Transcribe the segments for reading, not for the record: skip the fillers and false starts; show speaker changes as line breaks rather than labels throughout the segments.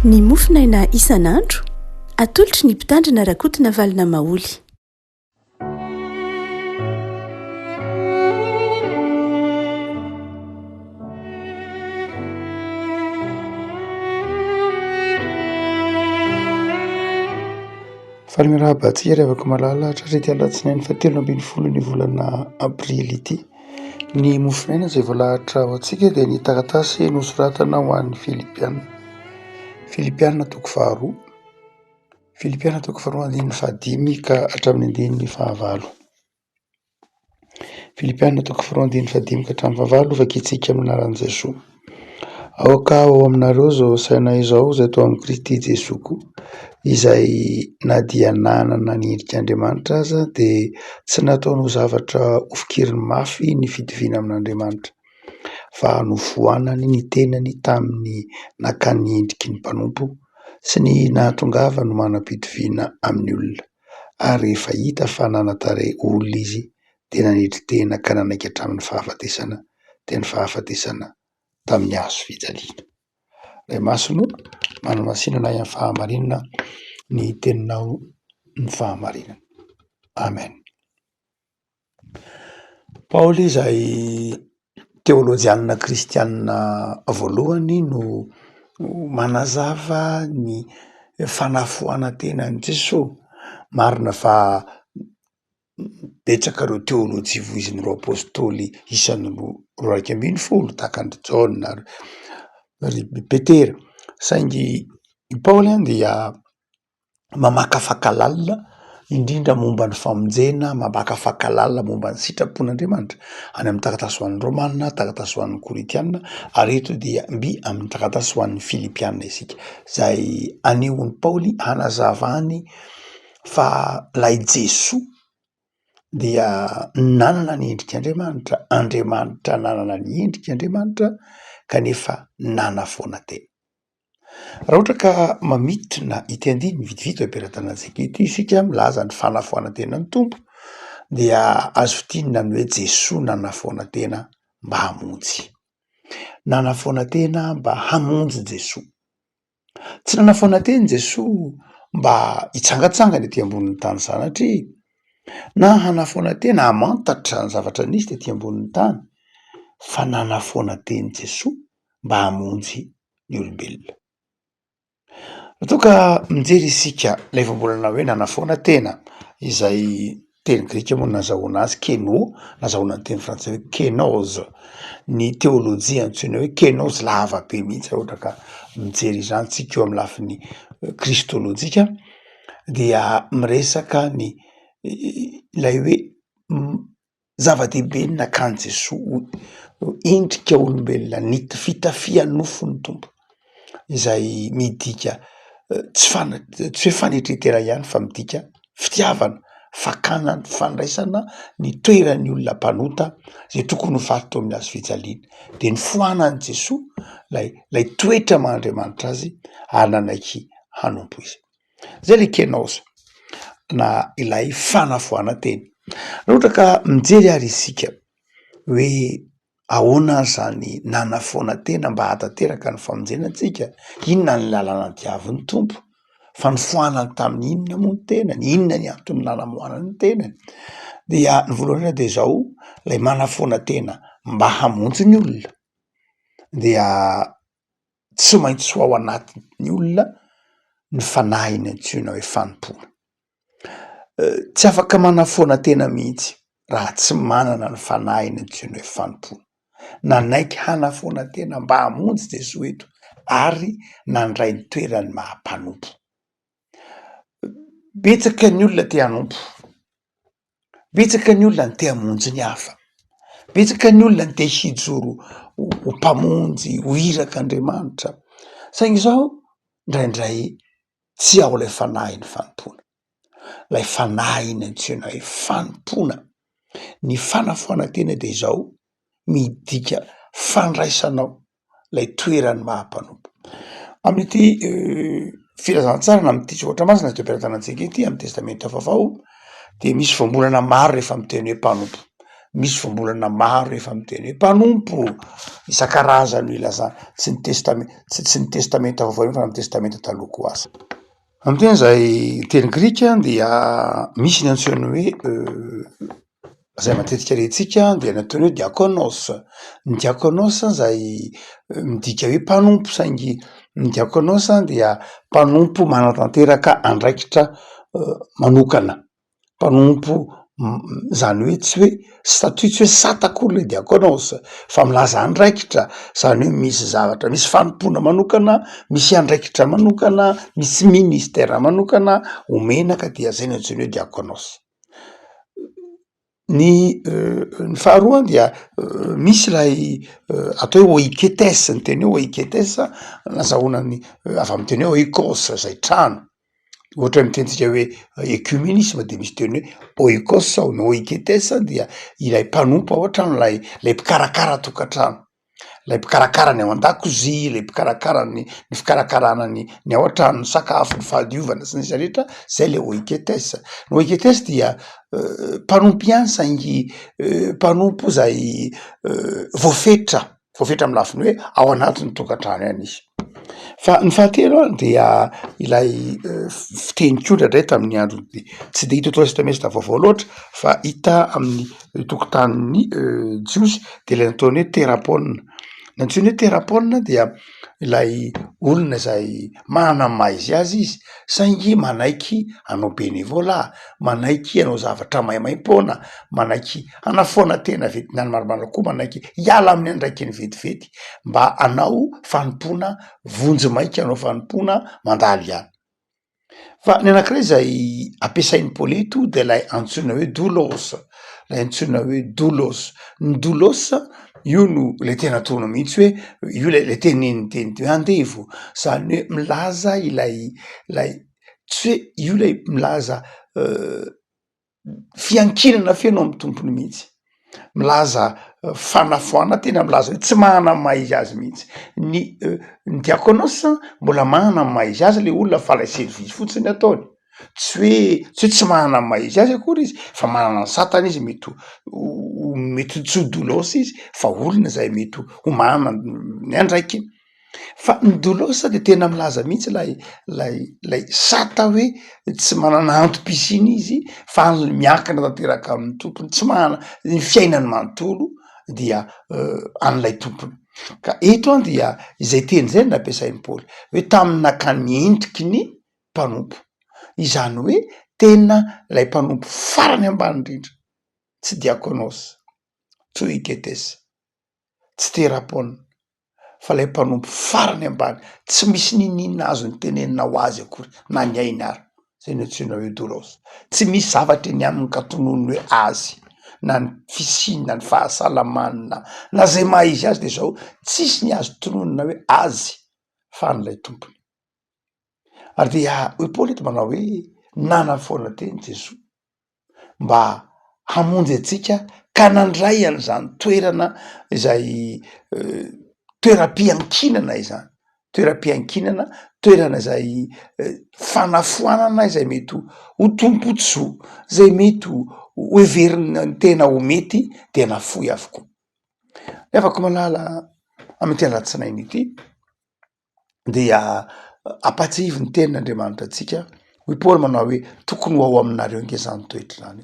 Ny mofinaina isan'andro atolotry ny mpitandrina rakotina valina maoly.
Faly mirahaba-tsika revaka malala hatrarety alatsinainy fahatelo ambin'ny folo ny volana aprily ity. Ny mofinaina izay voalahatra ho antsika dia ny taratasy nosoratana ho an'ny Filipiana. Filipiana toko faharoa, Filipiana toko faharoa andininy fahadimy ka hatramin'ny andininy fahavalo. Filipiana toko faharoa andininy fahadimy ka hatramin'ny fahavalo vakitsika amin'ny anaran'i Jesoa. Aoka ao aminareo zao saina izao izay tao amin'ny Kristy Jesoa koa, izay na dia nanana ny endrik'Andriamanitra aza dia tsy nataony zavatra ofokiriny mafy ny fitoviana amin'Andriamanitra, fa nofoanany ny tenany tamin'ny nakany endriky ny mpanompo sy ny nahatongava no manam-pitoviana amin'ny olona. Ary rehefa hita fa nanataray olona izy dia nanetry tena ka nanaiky hatramin'ny fahafatesana, dia ny fahafatesana tamin'ny hazo fijaliana. Ray masino manamasinana amin'ny fahamarinana ny teninao ny fahamarinana. Amen. Paoly izay teolojianina kristianina voalohany no manazava ny fanafoana tenan'i Jesosy. Marina fa betsaka ireo teolojia voizin'ireo apôstôly isan'ny roa raika ambin'ny folo tahaka ny Jaona ary Petera, saingy i Paoly dia mamaka fankalalina indrindra momba ny famonjena, mamaka fankalalina momba ny sitrapon'Andriamanitra any amin'ny taratasy ho an'ny Romanina, taratasy ho an'ny Koritianina, ary eto dia mby amin'ny taratasy ho an'ny Filipianina isika, izay anehon'ny Paoly hanazavany fa lay Jesoa dia nanana ny endrik'Andriamanitra, Andriamanitra nanana ny endrik'Andriamanitra kanefa nanafoana tena. Raha ohatra ka mamiditra na ity andiny mivitivity amperan-tanantsika ity isika milaza ny fanafoana tena ny Tompo, dia azo fitinina ny hoe Jesoa nanafoana tena mba hamonjy. Nanafoana tena mba hamonjy Jesoa. Tsy nanafoana tena Jesoa mba hitsangatsangana ety ambonin'ny tany sanatria, na hanafoana tena hamantatra ny zavatra nisy ety ambonin'ny tany, fa nanafoana tena Jesoa mba hamonjy ny olombelona. Toka mijery isika ilay voambolana hoe nanafoana tena, izay teny grika moa nazahoana azy keno, nazahoana ny teny frantsay hoe kenose, ny teolojia antsoina hoe kenose lava be mihitsy raha ohatra ka mijery izany tsika eo amin'ny lafiny kristolojika, dia miresaka ny ilay hoe zava-dehibe ny nakan'i Jesoa endrika olombelona, ny fitafia nofon'ny Tompo, izay midika tsy hoe fanetretera ihany fa midika fitiavana, fakana, fandraisana ny toeran'ny olona mpanota zay tokony ho faritra amin'ny hazo fijaliana, dia ny foanan'i Jesoa lay toetra mahandriamanitra azy ary nanaiky hanompo izy. Zay le kenose na ilay fanafoana tena. Raha ohatra ka mijery ary isika hoe ahoana zany nanafoana tena mba hatateraka ny famonjenantsika, inona ny lalàna diavin'ny Tompo, fa ny foanany tamin'ny inona moa ny tenany, inona ny antony nanamoanany ny tenany, dia ny voalohany dia izao, lay manafoana tena mba hamonjy ny olona dia tsy maintsy ho ao anatin'ny olona ny fanahy ny antsoina hoe fanompona. Tsy afaka manafoana tena mihitsy raha tsy manana ny fanahy ny antsoina hoe fanompona. Nanaiky hanafoana tena mba hamonjy Jesoa eto ary nandray ny toerany maha-mpanompo. Betsaka ny olona te hanompo, betsaka ny olona ny te hamonjy ny hafa, betsaka ny olona ny te hijoro ho mpamonjy, ho irak'Andriamanitra, saingy izao indraindray tsy ao lay fanahy ny fanompona. Lay fanahy ny antsoina hoe fanompona. Ny fanafoana tena dia izao midika fandraisanao lay toerany maha-mpanompo. Amin'ity filazantsara na amin'ity tsotra masina zay amperan-tanantsika ity amin'ny testamenta vaovao dia misy voambolana maro rehefa miteny hoe mpanompo. misy vombolana maro efa miteny hoe mpanompo isan-karazany io lazany tsy ny testamenta vaovao fa ny testamenta taloha koa aza. Am'teny zay teny grika dia misy ny antsoina hoe zay matetika rentsika dia ny antony hoe diakonos. Ny diakonos zay midika hoe mpanompo saingy ny diakonos dia mpanompo manatanteraka andraikitra manokana. Mpanompo zany hoe tsy hoe statut tsy hoe satakory le diakonos fa milaza andraikitra, zany hoe misy zavatra, misy fanompona manokana, misy andraikitra manokana, misy ministera manokana omenaka dia zay ny antsoina hoe diakonos. Ny faharoa dia misy lay atao hoe oiketes, ny teny hoe oiketes nazahoanany avy amin'ny teny hoe oikos zay trano. Ohatra mitensika hoe ecumenisme de misy teny hoe oikos ao, ny oiketes dia ilay mpanompo ao an-trano, lay mpikarakara tokantrano, lay mpikarakara ny ao an-dakozia, lay mpikarakara ny fikarakarana ny ao an-trano, ny sakafo, ny fahadiovana sy ny sisa rehetra, zay le oiketes. Ny oiketes dia mpanompo ihany saingy mpanompo zay voafetra amin'ny lafiny hoe ao anatin'ny tokantrano ihany izy. Fa ny fahatelo dia ilay fiteny-kodra ndray tamin'ny andro tsy de hita eto Testamenta vaovao loatra fa hita amin'ny tokotanin'ny jiosy de ilay nataony hoe terapona. Ny antsoiny hoe terapona dia ilay olona zay manana ny maha izy azy izy saingy manaiky hanao bénévolat, manaiky hanao zavatra maimaim-poana, manaiky hanafoana tena vety, ny marimarina koa manaiky hiala amin'ny andraikiny vetivety mba hanao fanompona vonjy maika, hanao fanompona mandalo ihany. Fa ny anankiray zay ampiasain'ny Paoly eto de lay antsoina hoe doulos, lay antsoina hoe doulos. Ny doulos io no le tena tono mihitsy hoe io le teneniny teny hoe andevo, zany hoe milaza ilay tsy hoe io lay milaza fiankinana feno amin'ny tompony mihitsy, milaza fanafoana, tena milaza hoe tsy manana maha izy azy mihitsy. Ny diakonos mbola manana maha izy azy le olona fa lay service fotsiny ataony, tsy hoe tsy manana maha izy azy akory izy fa manana ny satana izy, mety tsy ho doulos izy fa olona zay mety ho manana ny andraikiny. Fa ny doulos de tena milaza mihitsy lay sata hoe tsy manana antom-pisiny izy fa miankina tanteraka amin'ny tompony, tsy manana ny fiainany manontolo dia an'lay tompony. Ka eto dia izay teny zay no nampiasain'ny Paoly hoe tamin'ny nakany endriky ny mpanompo, izany hoe tena lay mpanompo farany ambany indrindra, tsy diakonos, tsy oiketes, tsy terapona, fa lay mpanompo farany ambany, tsy misy ninina azo ny tenenina ho azy akory na ny ainy ary, zay ny antsoina hoe doulos. Tsy misy zavatra eny aminy ka tononony hoe azy, na ny fisinina, ny fahasalamana, na zay maha izy azy de zao tsisy ny azo tononona hoe azy fa an'lay tompony. Ary dia i Paoly eto manao hoe nana foana teny Jesoa mba hamonjy atsika ka nandray an'izany toerana izay toeram-piankinana izany, toeram-piankinana, toerana zay fanafoanana izay mety ho tompo-tsoa, zay mety ho heverina ny tena ho mety de nafoy avokoa. Afaka malala amin'ny alatsinainy ity dia apatsivy ny tenin'Andriamanitra antsika. Hoy Paoly manao hoe tokony ho ao aminareo nge zany toetra zany,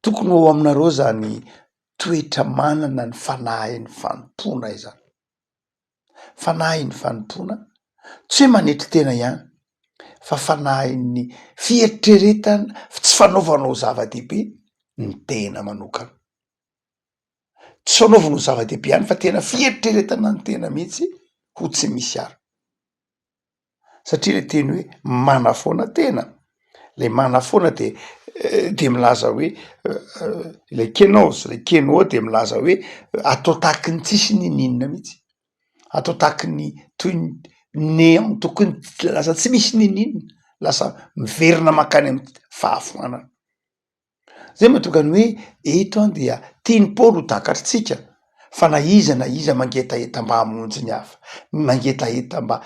tokony ho ao aminareo zany toetra manana ny fanahy ny fanompona izany. Fanahy ny fanompona tsy hoe manetry tena ihany fa fanahy ny fieritreretana, tsy fanaovanao zava-dehibe ny tena manokana, tsy fanaovanao zava-dehibe ihany fa tena fieritreretana ny tena mihitsy ho tsy misy ary. Satria le teny hoe manafoana tena, le manafoana de milaza hoe le kenos, le keno de milaza hoe atao tahaky ny tsisy ninina mihitsy, atao tahaky ny toy ny néant, tokony lasa tsy misy ninina, lasa miverina makany amin'ny fahafoanana. Zay mahatonga ny hoe eto dia tiany Paoly ho takatritsika fa na iza mangetaeta mba hamonjy ny hafa, mangetaeta mba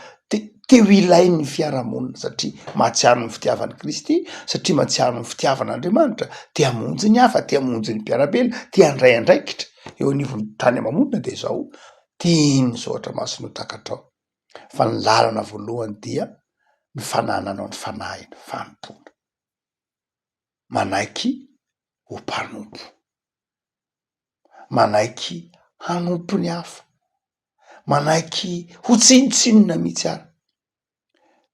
teo ilainy ny fiarahamonina satria mahatsiaro ny fitiavan'i Kristy, satria mahatsiaro ny fitiavan'Andriamanitra, tia hamonjy ny hafa, tia hamonjy ny mpiarabelona, tia handray andraikitra eo anivon'ny tany amamonina de zao tiany zoatra masina ho takatrao. Fa ny lalana voalohany dia ny fanananao ny fanahy ny fanompona, manaiky ho mpanompo, manaiky hanompo ny hafa, manaiky ho tsinotsinona mihitsy ary,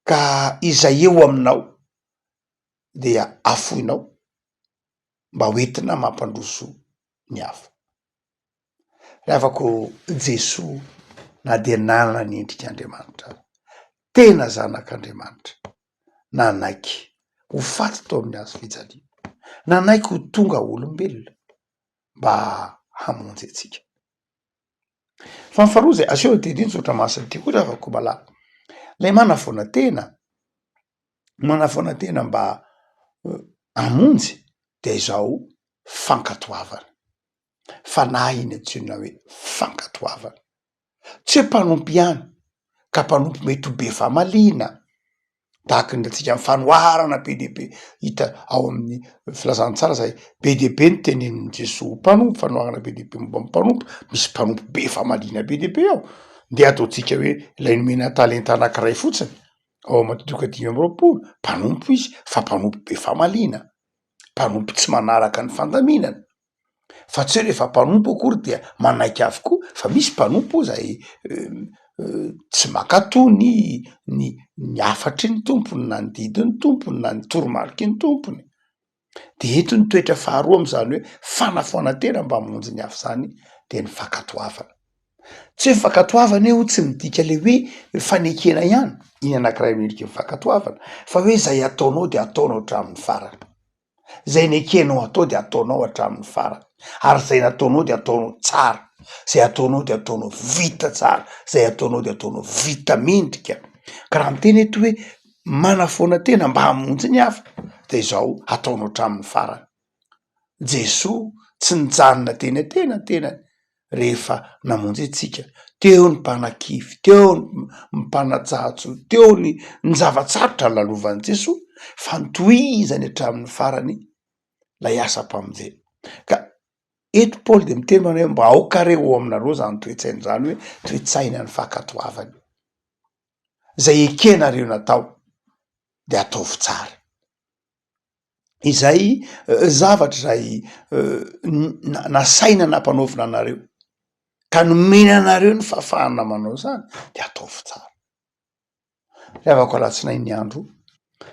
ka izay eo aminao dia afoinao mba hoentina mampandroso ny hafa. Ravako Jesoa na de nanana ny endrik'Andriamanitra, tena zanak'Andriamanitra, nanaiky ho faty tao amin'ny hazo fijaliana, nanaiky ho tonga olombelona mba hamonjy antsika. Fa ny faharoa zay aseho didiny zotra masina ty koa ravako malala, lay manavoana tena mba hamonjy de izao fankatoavana. Fanahy iny antsoina hoe fankatoavana, tsy hoe mpanompo ihany ka mpanompo mety ho be famalina tahaka ny atsika amin'ny fanoharana be dehibe hita ao amin'ny filazantsara zay be dehibe ny tenenin'i Jesoa mpanompo, fanoharana be dehibe momba mpanompo, misy mpanompo be famalina be dehibe ao de ataotsika hoe ilay nomena talenta anankiray fotsiny ao matodika 5 mpanompo izy fa mpanompo be famalina, mpanompo tsy manaraka ny fandaminana. Fa tsy hoe rehefa mpanompo akory dia manaiky avokoa, fa misy mpanompo zay tsy mankatony ny afatry ny tompony na ny didiny tompony na ny toromarika ny tompony. De eto ny toetra faharoa am'zany hoe fanafoana tena mba hamonjy ny hafa zany de ny fankatoavana. Tsy hoe fankatoavana io tsy midika le hoe fanekena ihany, iny anankiray mendrika ny fankatoavana, fa hoe zay ataonao de ataonao hatramin'ny farany, zay nekenao atao de ataonao hatramin'ny farany, ary zay nataonao de ataonao tsara, zay ataonao de ataonao vita tsara, zay ataonao de ataonao vita mendrika. Ka raha miteny eto hoe manafoana tena mba hamonjy ny hafa de izao ataonao hatramin'ny farany. Jesoa tsy nijanona tenany rehefa namonjy antsika, teo ny mpanakify, teo ny mpanatsahatso, teo ny zavatsarotra ny lalovan'i Jesoa, fa nitohizany hatramin'ny farany lay asa-pamonjena. Ka eto Paoly de miteny manao hoe mba aokareo aminareo zany toe-tsainy zany hoe toe-tsaina ny fankatoavany, zay ekenareo natao de ataovy tsara. Izay zavatra zay nasaina nampanaovina anareo ka nomena anareo ny fahafahana manao zany de ataovy tsara. Ravako alatsinainy ny andro,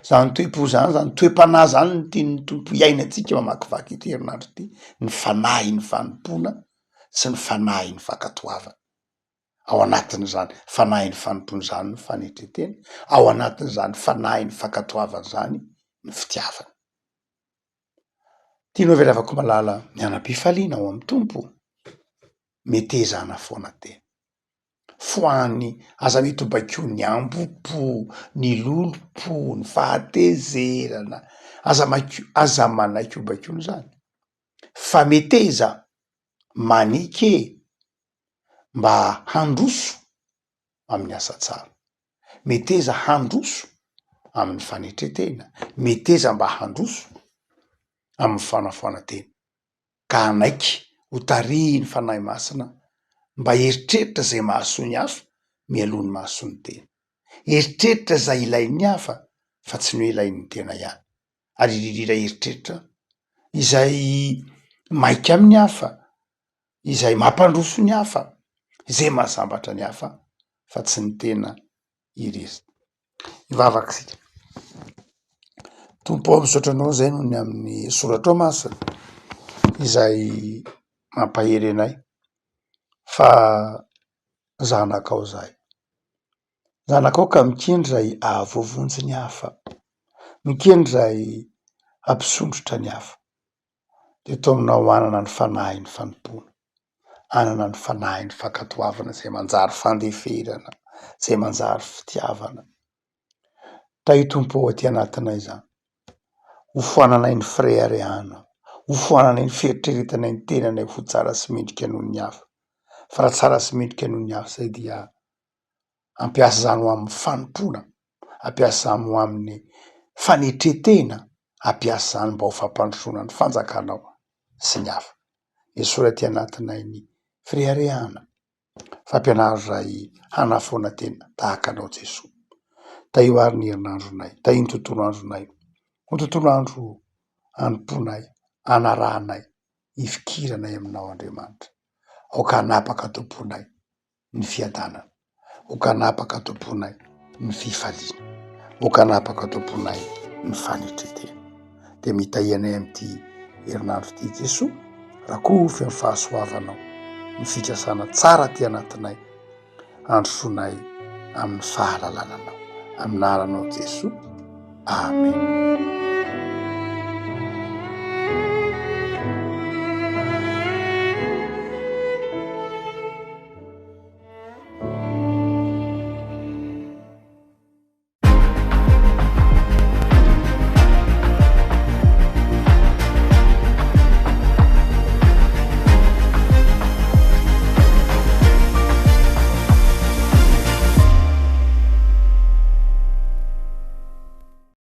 zany toe-po zany, zany toe-panahy zany ny tian'ny tompo iainantsika mamakivaky ity herinandro ty, ny fanahy ny fanompona sy ny fanahy ny fankatoavana. Ao anatin'izany fanahy ny fanompona zany ny fanetretena, ao anatin'izany fanahy ny fankatoavana zany ny fitiavana. Tianao ve ravako malala ny anam-pifaliana ao amin'ny tompo? Metezana foana tena. Foany aza mety ho baiko ny ambopo, ny lolo-po, ny fahatezerana, aza manaiky ho baikony zany. Fa meteza manike mba handroso amin'ny asa tsara, meteza handroso amin'ny fanetretena, meteza mba handroso amin'ny fanafoana tena, ka anaiky ho tarihy ny fanahy masina mba eritreritra zay mahasoa ny hafa mialoha ny mahasoa ny tena, eritreritra zay ilain'ny hafa fa tsy ny hoe ilain'ny tena ihany, ary indrindrindra eritreritra izay maika amin'ny hafa, izay mampandroso ny hafa, zay mahasambatra ny hafa fa tsy ny tena irezina. Ivavaka sika. Tompo ao misaotra anao zay noho ny amin'ny soratra masina izay mampahery anay fa zanakao zahay, zanakao ka mikendray ahavoavonjy ny hafa, mikendray ampisondrotra ny hafa, de to aminao anana ny fanahy ny fanompona, anana ny fanahy ny fankatoavana zay manjary fandeferana, zay manjary fitiavana. Tay tompo ao aty anatinay zany, ho foananay ny fireharehana, ho foananay ny fieritreretanay ny tenanay ho tsara sy mendrika noho ny hafa, fa raha tsara sy mendrika noho ny hafa zay dia ampiasa zany ho amin'ny fanompona, ampiasa ho amin'ny fanetretena, ampiasa zany mba ho fampandrosoana ny fanjakanao sy ny hafa. Esory aty anatinay ny firehariahana fampianaro ray hanafoana tena tahaka anao Jesoa. Taioary ny herinandronay, taia ny tontolo andronay, ho tontolo andro anomponay, anarahanay, ifikiranay aminao Andriamanitra. Aoka hanapaka tomponay ny fiadanana, aoka hanapaka tomponay ny fifaliana, aoka hanapaka tomponay ny fanetretena. De mitaianay am'ty herinandro ty Jesoa, rakofy amin'ny fahasoavanao, ny fikasana tsara ty anatinay, androsonay amin'ny fahalalananao, amin'ny anaranao Jesoa. Amen.